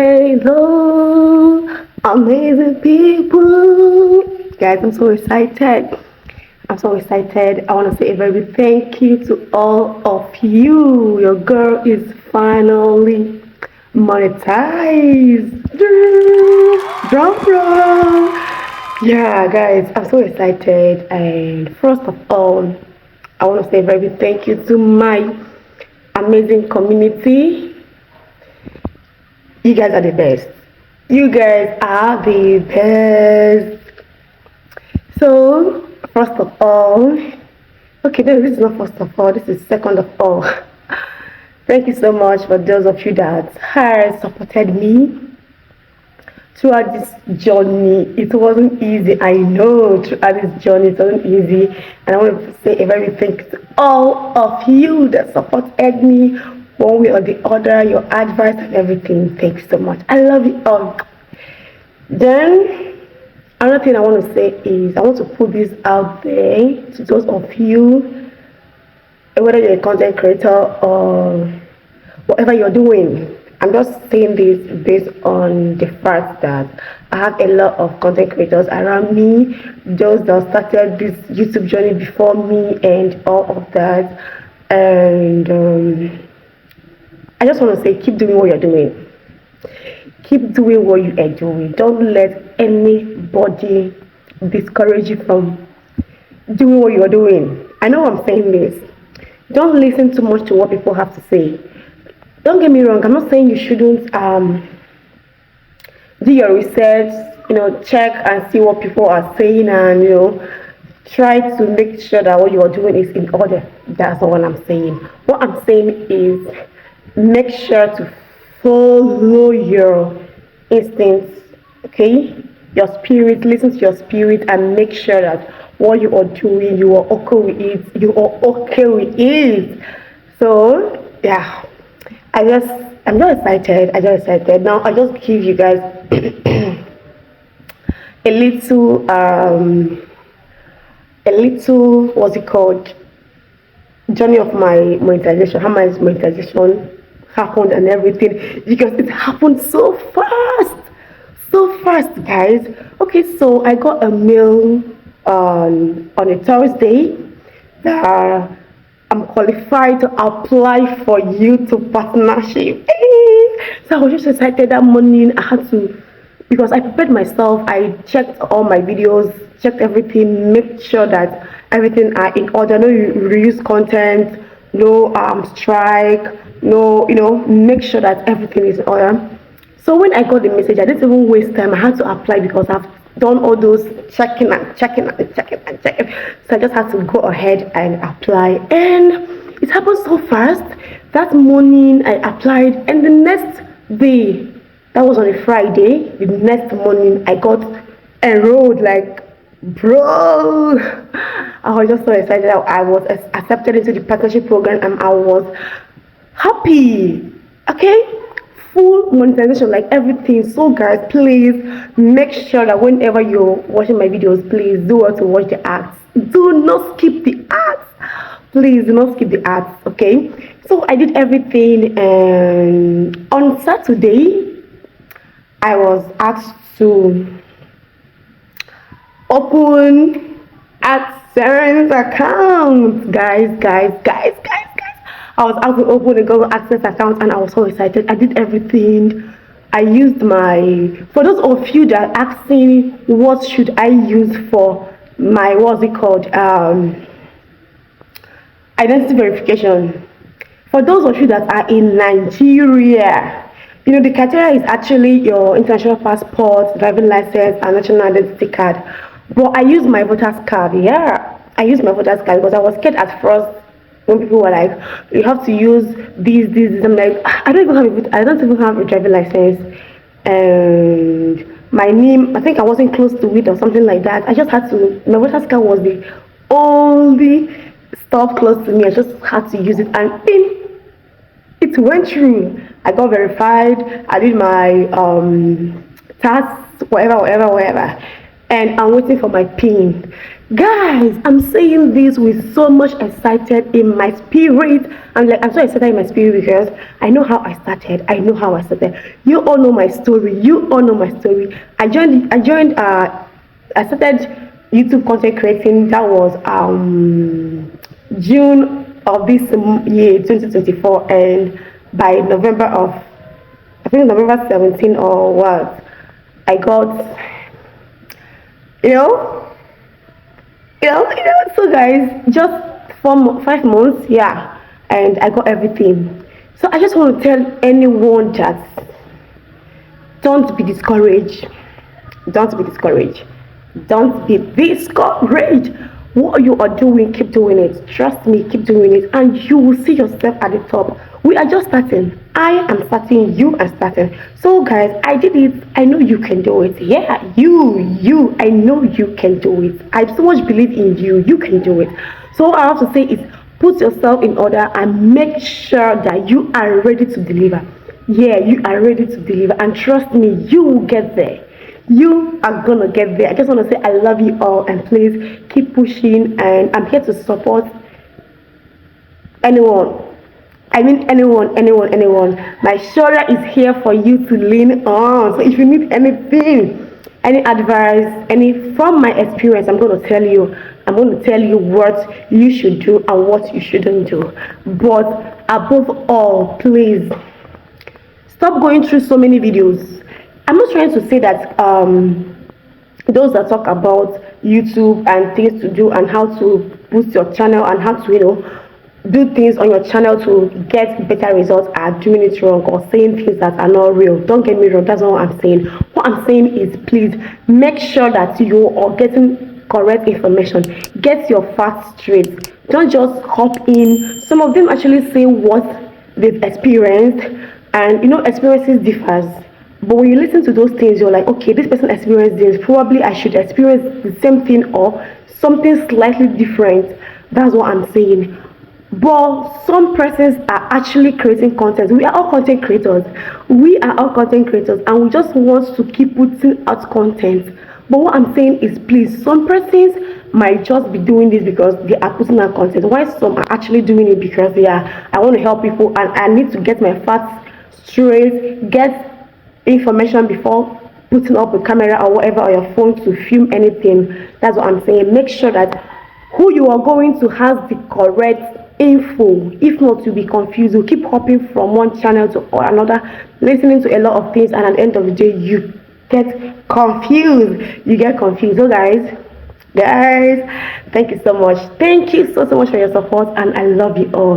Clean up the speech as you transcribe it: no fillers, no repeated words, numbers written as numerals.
Hello, amazing people. Guys, I'm so excited. I'm so excited. I want to say a very big thank you to all of you. Your girl is finally monetized. Drum roll. Yeah, guys, I'm so excited. And first of all, I want to say a very big thank you to my amazing community. You guys are the best. You guys are the best. So, first of all, okay, no, this is not first of all, this is second of all. Thank you so much for those of you that have supported me throughout this journey. It wasn't easy, I know. Throughout this journey, it wasn't easy, and I want to say a very thank you to all of you that supported me one way or the other, your advice and everything. Thanks so much. I love you all. Then another thing I want to say is I want to put this out there to those of you, whether you're a content creator or whatever you're doing. I'm just saying this based on the fact that I have a lot of content creators around me, those that started this YouTube journey before me and all of that. And I just want to say, keep doing what you're doing. Keep doing what you are doing. Don't let anybody discourage you from doing what you're doing. I know I'm saying this. Don't listen too much to what people have to say. Don't get me wrong, I'm not saying you shouldn't do your research, check and see what people are saying, and try to make sure that what you are doing is in order. That's not what I'm saying. What I'm saying is make sure to follow your instincts, okay? Your spirit, listen to your spirit and make sure that what you are doing, you are okay with it. You are okay with it. So yeah, I'm just excited. Now I just give you guys a little what's it called, journey of my monetization, how my monetization happened and everything, because it happened so fast, guys. Okay, so I got a mail on a Thursday that I'm qualified to apply for YouTube partnership. So I was just excited that morning. I had to, because I prepared myself. I checked all my videos, checked everything, make sure that everything are in order. No reuse content, no strike, no, make sure that everything is in order. So when I got the message, I didn't even waste time. I had to apply because I've done all those checking. So I just had to go ahead and apply, and it happened so fast. That morning I applied, and the next day, that was on a Friday, the next morning I got enrolled. Like, bro, I was just so excited. I was accepted into the partnership program and I was happy. Okay, full monetization, like everything. So guys, please make sure that whenever you're watching my videos, please do want to watch the ads. Do not skip the ads. Please do not skip the ads. Okay, so I did everything, and on Saturday I was asked to open AdSense account. Guys, I was able to open a Google Access account, and I was so excited. I did everything. I used for those of you that are asking what should I use for my, what's it called, identity verification. For those of you that are in Nigeria, the criteria is actually your international passport, driving license, and national identity card. But I used my voter's card. Yeah, I used my voter's card because I was scared at first when people were like, you have to use this. I'm like, I don't even have a driving license, and my name, I think I wasn't close to it or something like that. I just had to, my voter's card was the only stuff close to me. I just had to use it, and it went through. I got verified. I did my tasks, whatever, and I'm waiting for my PIN. Guys, I'm saying this with so much excited in my spirit. I'm so excited in my spirit because I know how I started. You all know my story. I started YouTube content creating. That was June of this year, 2024, and by November of, I think November 17 or what, I got, you know, so guys, just 5 months, yeah, and I got everything. So I just want to tell anyone that don't be discouraged. Don't be discouraged. Don't be discouraged. What you are doing, keep doing it. Trust me, keep doing it, and you will see yourself at the top. We are just starting. I am starting. You are starting. So, guys, I did it. I know you can do it. Yeah, you. I know you can do it. I so much believe in you. You can do it. So, all I have to say is put yourself in order and make sure that you are ready to deliver. Yeah, you are ready to deliver, and trust me, you will get there. You are gonna get there. I just want to say I love you all, and please keep pushing, and I'm here to support anyone. I mean anyone. My shoulder is here for you to lean on. So if you need anything, any advice, any from my experience, I'm going to tell you. I'm going to tell you what you should do and what you shouldn't do. But above all, please stop going through so many videos. I'm not trying to say that those that talk about YouTube and things to do and how to boost your channel and how to do things on your channel to get better results are doing it wrong or saying things that are not real. Don't get me wrong, that's not what I'm saying. What I'm saying is please make sure that you are getting correct information. Get your facts straight. Don't just hop in. Some of them actually say what they've experienced, and experiences differs. But when you listen to those things, you're like, okay, this person experienced this. Probably I should experience the same thing or something slightly different. That's what I'm saying. But some persons are actually creating content. We are all content creators. And we just want to keep putting out content. But what I'm saying is, please, some persons might just be doing this because they are putting out content, while some are actually doing it because I want to help people and I need to get my facts straight, get information before putting up a camera or whatever or your phone to film anything. That's what I'm saying. Make sure that who you are going to has the correct info. If not, you'll be confused. You keep hopping from one channel to another, listening to a lot of things, and at the end of the day you get confused. So guys, thank you so much. Thank you so much for your support, and I love you all.